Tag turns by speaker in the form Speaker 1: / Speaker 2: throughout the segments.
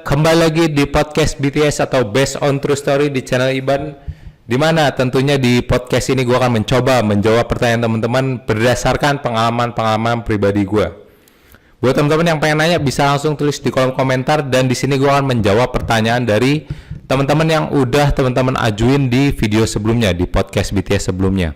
Speaker 1: Kembali lagi di podcast BTS atau Based on True Story di channel Iban, di mana tentunya di podcast ini gue akan mencoba menjawab pertanyaan teman-teman berdasarkan pengalaman-pengalaman pribadi gue. Buat teman-teman yang pengen nanya bisa langsung tulis di kolom komentar, dan di sini gue akan menjawab pertanyaan dari teman-teman yang udah teman-teman ajuin di video sebelumnya, di podcast BTS sebelumnya.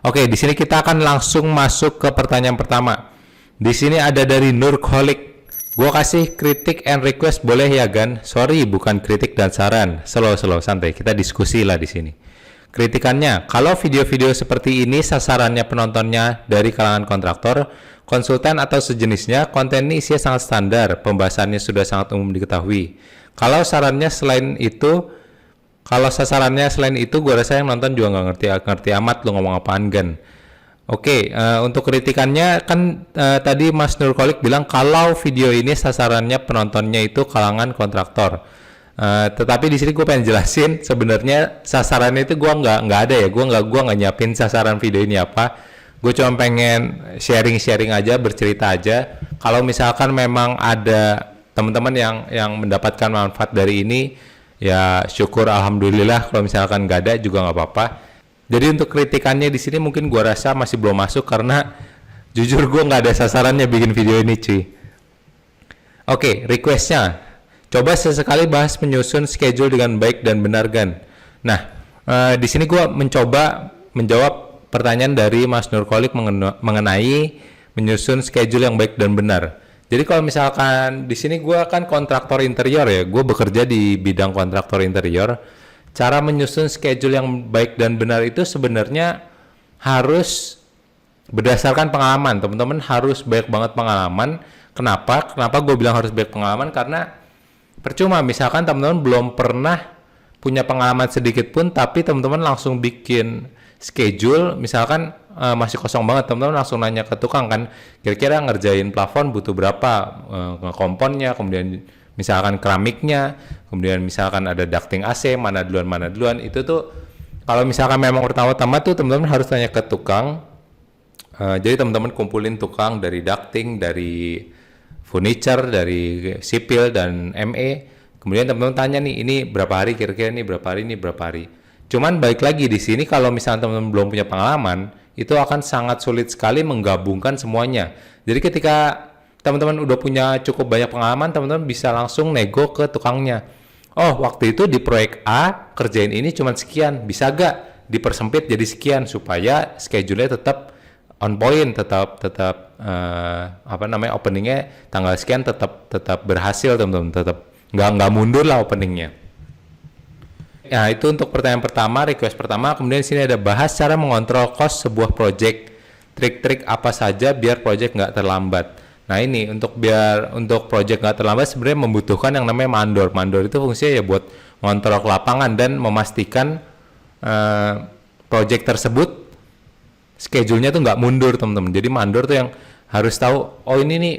Speaker 1: Oke, di sini kita akan langsung masuk ke pertanyaan pertama. Di sini ada dari Nurkolik. Gua kasih kritik and request boleh ya Gan? Sorry, bukan kritik dan saran. Slow, santai. Kita diskusi lah di sini. Kritikannya, kalau video-video seperti ini sasarannya penontonnya dari kalangan kontraktor, konsultan atau sejenisnya, konten ini isinya sangat standar, pembahasannya sudah sangat umum diketahui. Kalau sasarannya selain itu, gue rasa yang nonton juga nggak ngerti amat lu ngomong apaan Gan. Oke, untuk kritikannya kan tadi Mas Nurkolik bilang kalau video ini sasarannya penontonnya itu kalangan kontraktor. Tetapi di sini gue pengen jelasin sebenarnya sasarannya itu gue nggak ada ya, gue nggak nyiapin sasaran video ini apa. Gue cuma pengen sharing aja, bercerita aja. Kalau misalkan memang ada teman-teman yang mendapatkan manfaat dari ini, ya syukur alhamdulillah. Kalau misalkan nggak ada juga nggak apa-apa. Jadi untuk kritikannya di sini mungkin gua rasa masih belum masuk karena jujur gua nggak ada sasarannya bikin video ini cuy. Oke, requestnya, coba sesekali bahas menyusun schedule dengan baik dan benar Gan. Nah, di sini gua mencoba menjawab pertanyaan dari Mas Nurkolik mengenai menyusun schedule yang baik dan benar. Jadi kalau misalkan di sini gua kan kontraktor interior ya, gua bekerja di bidang kontraktor interior. Cara menyusun schedule yang baik dan benar itu sebenarnya harus berdasarkan pengalaman. Teman-teman harus banyak banget pengalaman. Kenapa gue bilang harus banyak pengalaman? Karena percuma misalkan teman-teman belum pernah punya pengalaman sedikit pun, tapi teman-teman langsung bikin schedule, misalkan masih kosong banget, teman-teman langsung nanya ke tukang kan, kira-kira ngerjain plafon butuh berapa, komponnya, kemudian misalkan keramiknya, kemudian misalkan ada ducting AC, mana duluan, itu tuh kalau misalkan memang pertama-tama tuh teman-teman harus tanya ke tukang. Jadi teman-teman kumpulin tukang dari ducting, dari furniture, dari sipil dan ME, kemudian teman-teman tanya nih, ini berapa hari kira-kira, ini berapa hari. Cuman balik lagi di sini kalau misalkan teman-teman belum punya pengalaman, itu akan sangat sulit sekali menggabungkan semuanya. Jadi ketika teman-teman udah punya cukup banyak pengalaman, teman-teman bisa langsung nego ke tukangnya. Oh, waktu itu di proyek A kerjain ini cuma sekian, bisa gak dipersempit jadi sekian supaya schedule-nya tetap on point, tetap openingnya tanggal sekian tetap berhasil teman-teman, tetap nggak mundur lah openingnya. Ya itu untuk pertanyaan pertama, request pertama. Kemudian di sini ada bahas cara mengontrol cost sebuah project, trik-trik apa saja biar project nggak terlambat. Nah ini untuk project nggak terlambat sebenarnya membutuhkan yang namanya mandor. Mandor itu fungsinya ya buat ngontrol ke lapangan dan memastikan project tersebut schedule-nya tuh nggak mundur teman-teman. Jadi mandor tuh yang harus tahu, oh ini nih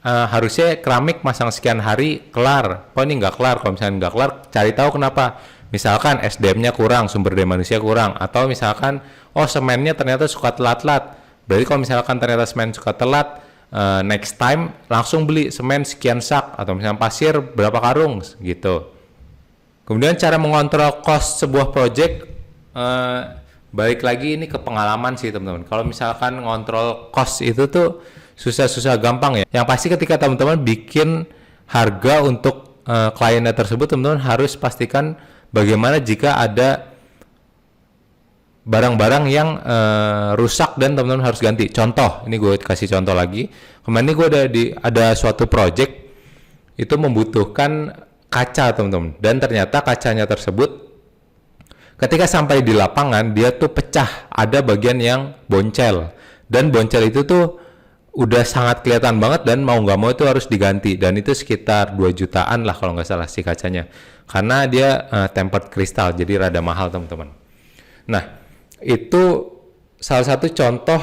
Speaker 1: harusnya keramik masang sekian hari kelar, oh ini nggak kelar. Kalau misalnya nggak kelar, cari tahu kenapa. Misalkan SDM-nya kurang, sumber daya manusia kurang, atau misalkan oh semennya ternyata suka telat-telat. Berarti kalau misalkan ternyata semen suka telat, next time langsung beli semen sekian sak, atau misalnya pasir berapa karung gitu. Kemudian cara mengontrol cost sebuah project, balik lagi ini ke pengalaman sih teman-teman. Kalau misalkan ngontrol cost itu tuh susah gampang ya. Yang pasti ketika teman-teman bikin harga untuk kliennya tersebut, teman-teman harus pastikan bagaimana jika ada barang-barang yang rusak dan teman-teman harus ganti. Contoh, ini gue kasih contoh lagi. Kemarin ini gue ada suatu project itu membutuhkan kaca teman-teman, dan ternyata kacanya tersebut ketika sampai di lapangan dia tuh pecah, ada bagian yang boncel, dan boncel itu tuh udah sangat kelihatan banget dan mau nggak mau itu harus diganti, dan itu sekitar 2 jutaan lah kalau nggak salah si kacanya, karena dia tempered kristal jadi rada mahal teman-teman. Nah itu salah satu contoh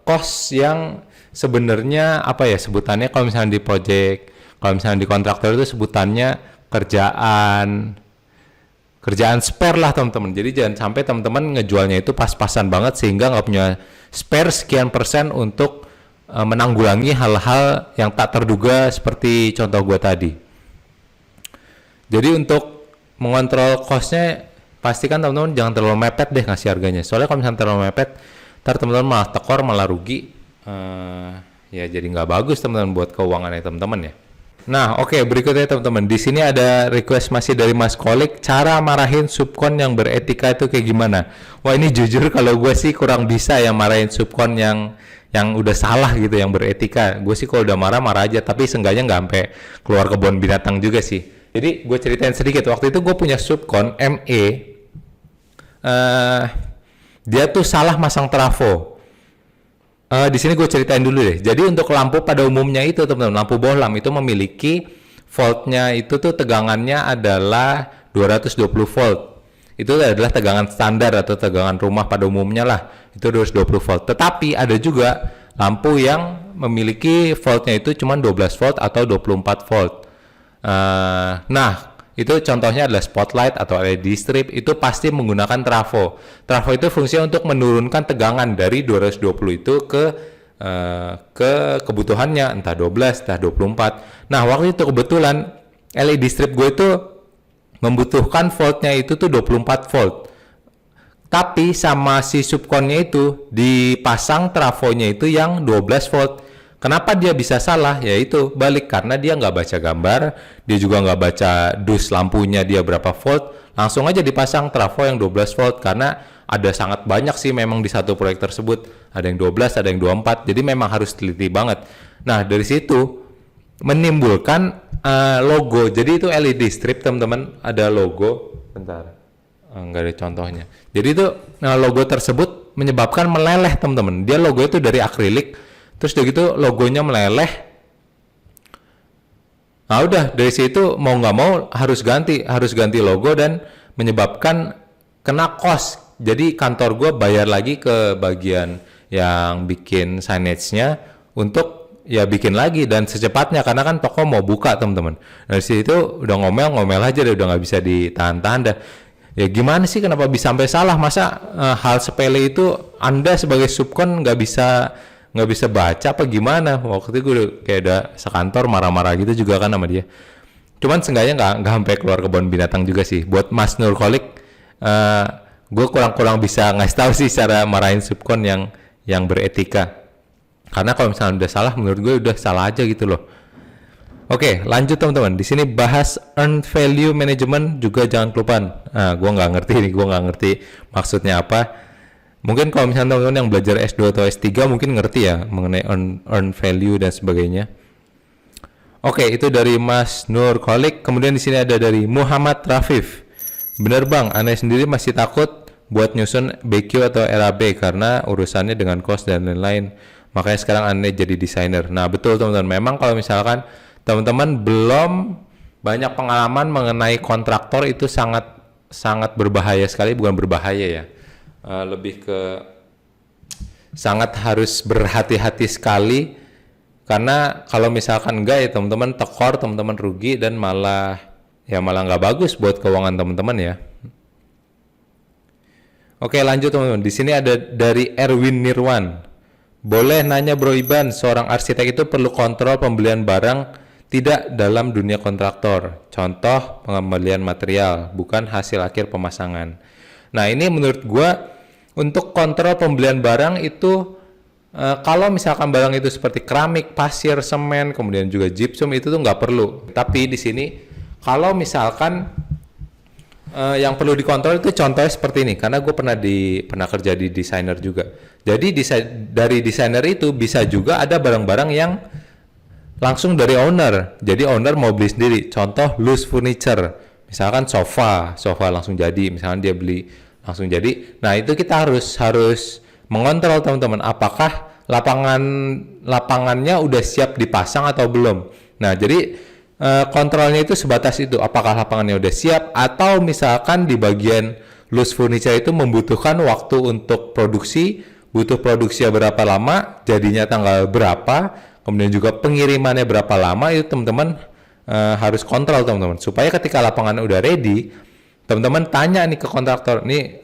Speaker 1: cost yang sebenarnya apa ya sebutannya, kalau misalnya di project, kalau misalnya di kontraktor itu sebutannya kerjaan spare lah teman-teman. Jadi jangan sampai teman-teman ngejualnya itu pas-pasan banget sehingga nggak punya spare sekian persen untuk menanggulangi hal-hal yang tak terduga seperti contoh gue tadi. Jadi untuk mengontrol cost-nya, pastikan teman-teman jangan terlalu mepet deh ngasih harganya. Soalnya kalau misalnya terlalu mepet, ntar teman-teman malah tekor, malah rugi. Ya jadi nggak bagus teman-teman buat keuangannya teman-teman ya. Nah, oke, berikutnya teman-teman. Di sini ada request masih dari Mas Kolik, cara marahin subkon yang beretika itu kayak gimana? Wah, ini jujur kalau gue sih kurang bisa ya marahin subkon yang udah salah gitu, yang beretika. Gue sih kalau udah marah aja, tapi seenggaknya nggak sampai keluar kebun binatang juga sih. Jadi gue ceritain sedikit. Waktu itu gue punya subkon ME, dia tuh salah masang trafo. Di sini gue ceritain dulu deh. Jadi untuk lampu pada umumnya itu teman-teman, lampu bohlam itu memiliki voltnya itu tuh tegangannya adalah 220 volt. Itu adalah tegangan standar atau tegangan rumah pada umumnya lah. Itu 220 volt. Tetapi ada juga lampu yang memiliki voltnya itu cuma 12 volt atau 24 volt. Nah, itu contohnya adalah spotlight atau LED strip, itu pasti menggunakan trafo. Trafo itu fungsinya untuk menurunkan tegangan dari 220 itu ke kebutuhannya, entah 12, entah 24. Nah, waktu itu kebetulan LED strip gue itu membutuhkan voltnya itu tuh 24 volt. Tapi sama si subkonnya itu dipasang trafonya itu yang 12 volt. Kenapa dia bisa salah? Yaitu balik karena dia nggak baca gambar, dia juga nggak baca dus lampunya dia berapa volt, langsung aja dipasang trafo yang 12 volt karena ada sangat banyak sih memang di satu proyek tersebut, ada yang 12, ada yang 24, jadi memang harus teliti banget. Nah dari situ menimbulkan logo, jadi itu LED strip teman-teman, ada logo, bentar, nggak ada contohnya. Jadi itu logo tersebut menyebabkan meleleh teman-teman, dia logo itu dari akrilik. Terus udah gitu logonya meleleh. Nah udah dari situ mau nggak mau harus ganti logo dan menyebabkan kena cost. Jadi kantor gue bayar lagi ke bagian yang bikin signage-nya untuk ya bikin lagi dan secepatnya karena kan toko mau buka teman-teman. Dari situ udah ngomel aja deh, udah nggak bisa ditahan-tahan dah. Ya gimana sih kenapa bisa sampai salah? Masa hal sepele itu Anda sebagai subkon nggak bisa baca apa gimana? Waktu itu gue kayak udah sekantor marah-marah gitu juga kan sama dia. Cuman seenggaknya nggak sampai keluar kebun binatang juga sih. Buat Mas Nurkolik, gue kurang bisa ngasih tahu sih cara marahin subkon yang beretika. Karena kalau misalnya udah salah, menurut gue udah salah aja gitu loh. Oke, lanjut teman-teman. Di sini bahas earned value management juga jangan kelupaan. Gue nggak ngerti maksudnya apa. Mungkin kalau misalnya teman-teman yang belajar S2 atau S3 mungkin ngerti ya mengenai earn value dan sebagainya. Oke, itu dari Mas Nur Kolik. Kemudian di sini ada dari Muhammad Rafif. Bener bang, aneh sendiri masih takut buat nyusun BQ atau RAB karena urusannya dengan cost dan lain-lain. Makanya sekarang aneh jadi desainer. Nah betul teman-teman, memang kalau misalkan teman-teman belum banyak pengalaman mengenai kontraktor itu sangat berbahaya sekali, bukan berbahaya ya. Lebih ke sangat harus berhati-hati sekali karena kalau misalkan enggak ya teman-teman tekor, teman-teman rugi dan malah nggak bagus buat keuangan teman-teman ya. Oke lanjut teman-teman, di sini ada dari Erwin Nirwan. Boleh nanya Bro Iban, seorang arsitek itu perlu kontrol pembelian barang tidak dalam dunia kontraktor, contoh pengembalian material bukan hasil akhir pemasangan. Nah ini menurut gua untuk kontrol pembelian barang itu kalau misalkan barang itu seperti keramik, pasir, semen, kemudian juga gypsum itu tuh nggak perlu. Tapi di sini kalau misalkan yang perlu dikontrol itu contohnya seperti ini, karena gue pernah kerja di desainer juga. Jadi dari desainer itu bisa juga ada barang-barang yang langsung dari owner. Jadi owner mau beli sendiri. Contoh loose furniture, misalkan sofa langsung jadi, misalkan dia beli langsung jadi. Nah itu kita harus mengontrol teman-teman, apakah lapangannya udah siap dipasang atau belum. Nah jadi kontrolnya itu sebatas itu, apakah lapangannya udah siap atau misalkan di bagian loose furniture itu membutuhkan waktu untuk produksi, butuh produksinya berapa lama, jadinya tanggal berapa, kemudian juga pengirimannya berapa lama, itu teman-teman harus kontrol teman-teman, supaya ketika lapangan udah ready, teman-teman tanya nih ke kontraktor, nih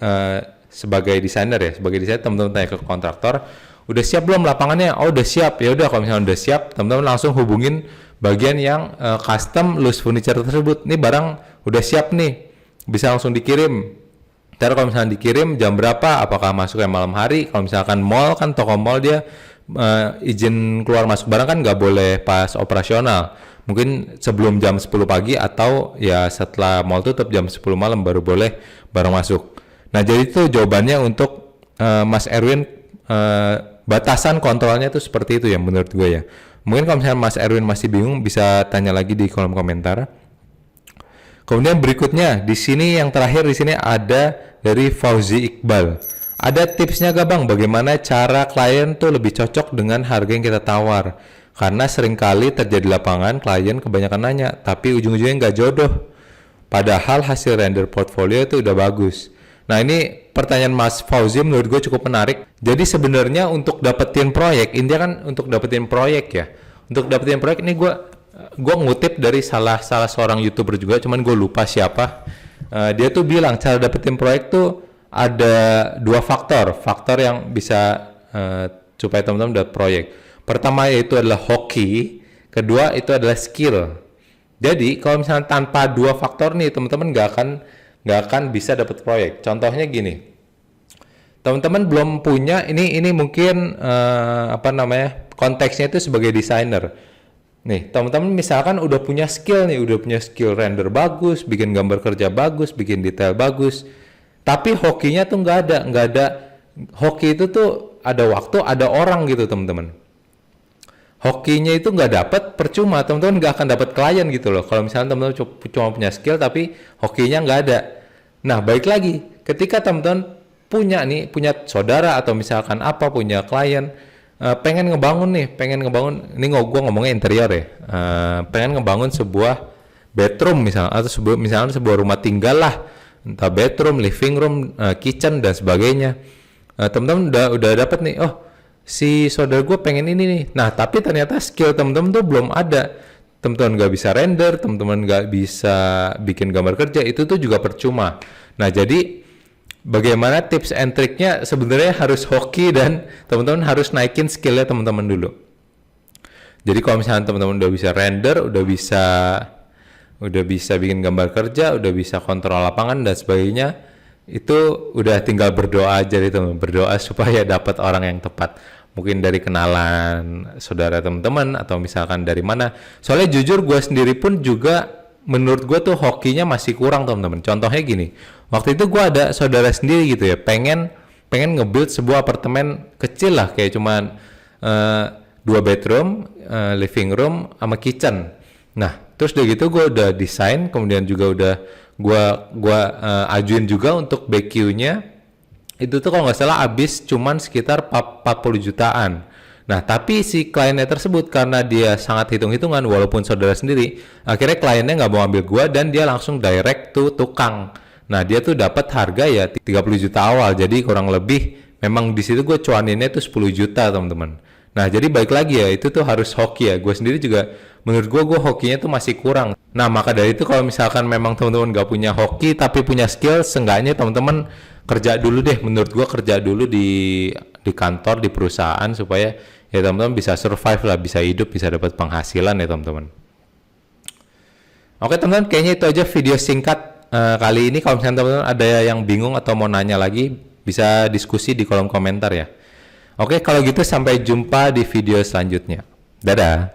Speaker 1: sebagai desainer ya, teman-teman tanya ke kontraktor, udah siap belum lapangannya? Oh udah siap. Ya udah, kalau misalnya udah siap, teman-teman langsung hubungin bagian yang custom loose furniture tersebut. Nih barang udah siap nih, bisa langsung dikirim. Ntar kalau misalnya dikirim jam berapa? Apakah masuknya malam hari? Kalau misalkan mall kan, toko mall dia izin keluar masuk barang kan nggak boleh pas operasional. Mungkin sebelum jam 10 pagi atau ya setelah mall tutup jam 10 malam baru boleh barang masuk. Nah jadi itu jawabannya untuk Mas Erwin, batasan kontrolnya itu seperti itu ya menurut gue ya. Mungkin kalau misalnya Mas Erwin masih bingung bisa tanya lagi di kolom komentar. Kemudian berikutnya di sini yang terakhir di sini ada dari Fauzi Iqbal. Ada tipsnya gak bang bagaimana cara klien tuh lebih cocok dengan harga yang kita tawar? Karena seringkali terjadi lapangan klien kebanyakan nanya tapi ujung-ujungnya nggak jodoh. Padahal hasil render portfolio itu udah bagus. Nah ini pertanyaan Mas Fauzi menurut gue cukup menarik. Jadi sebenarnya untuk dapetin proyek, intinya kan untuk dapetin proyek ya. Untuk dapetin proyek ini gue ngutip dari salah seorang YouTuber juga, cuman gue lupa siapa. Dia tuh bilang cara dapetin proyek tuh ada dua faktor yang bisa supaya teman-teman dapat proyek. Pertama yaitu adalah hoki, kedua itu adalah skill. Jadi kalau misalnya tanpa dua faktor nih teman-teman nggak akan bisa dapat proyek. Contohnya gini, teman-teman belum punya ini mungkin konteksnya itu sebagai desainer. Nih teman-teman misalkan udah punya skill render bagus, bikin gambar kerja bagus, bikin detail bagus, tapi hokinya tuh nggak ada. Hoki itu tuh ada waktu, ada orang gitu teman-teman. Hokinya itu nggak dapat, percuma, teman-teman nggak akan dapat klien gitu loh. Kalau misalnya teman-teman cuma punya skill tapi hokinya nggak ada. Nah, baik lagi, ketika teman-teman punya saudara atau misalkan punya klien, pengen ngebangun, ini gue ngomongnya interior ya, pengen ngebangun sebuah bedroom misalnya, atau misalnya sebuah rumah tinggal lah, entah bedroom, living room, kitchen dan sebagainya. Teman-teman udah dapat nih, oh si saudara gue pengen ini nih. Nah tapi ternyata skill teman-teman tuh belum ada. Teman-teman nggak bisa render, teman-teman nggak bisa bikin gambar kerja, itu tuh juga percuma. Nah jadi bagaimana tips and triknya sebenarnya harus hoki dan teman-teman harus naikin skillnya teman-teman dulu. Jadi kalau misalnya teman-teman udah bisa render, udah bisa bikin gambar kerja, udah bisa kontrol lapangan dan sebagainya, itu udah tinggal berdoa aja nih teman, berdoa supaya dapat orang yang tepat, mungkin dari kenalan saudara teman-teman atau misalkan dari mana. Soalnya jujur gue sendiri pun juga menurut gue tuh hokinya masih kurang teman-teman. Contohnya gini, waktu itu gue ada saudara sendiri gitu ya, pengen nge-build sebuah apartemen kecil lah, kayak cuman 2 bedroom, living room sama kitchen. Nah terus udah gitu gue udah desain, kemudian juga udah gua ajuin juga untuk BQ-nya. Itu tuh kalau nggak salah habis cuman sekitar 40 jutaan. Nah tapi si kliennya tersebut karena dia sangat hitung-hitungan walaupun saudara sendiri, akhirnya kliennya nggak mau ambil gua dan dia langsung direct to tukang. Nah dia tuh dapat harga ya 30 juta awal, jadi kurang lebih memang di situ gue cuaninnya tuh 10 juta teman-teman. Nah jadi baik lagi ya, itu tuh harus hoki ya. Gue sendiri juga menurut gue hokinya tuh masih kurang. Nah maka dari itu kalau misalkan memang teman-teman gak punya hoki tapi punya skill, seenggaknya teman-teman kerja dulu deh. Menurut gue kerja dulu di kantor, di perusahaan, supaya ya teman-teman bisa survive lah, bisa hidup, bisa dapat penghasilan ya teman-teman. Oke teman-teman, kayaknya itu aja video singkat kali ini. Kalau misalnya teman-teman ada yang bingung atau mau nanya lagi, bisa diskusi di kolom komentar ya. Oke, kalau gitu sampai jumpa di video selanjutnya. Dadah.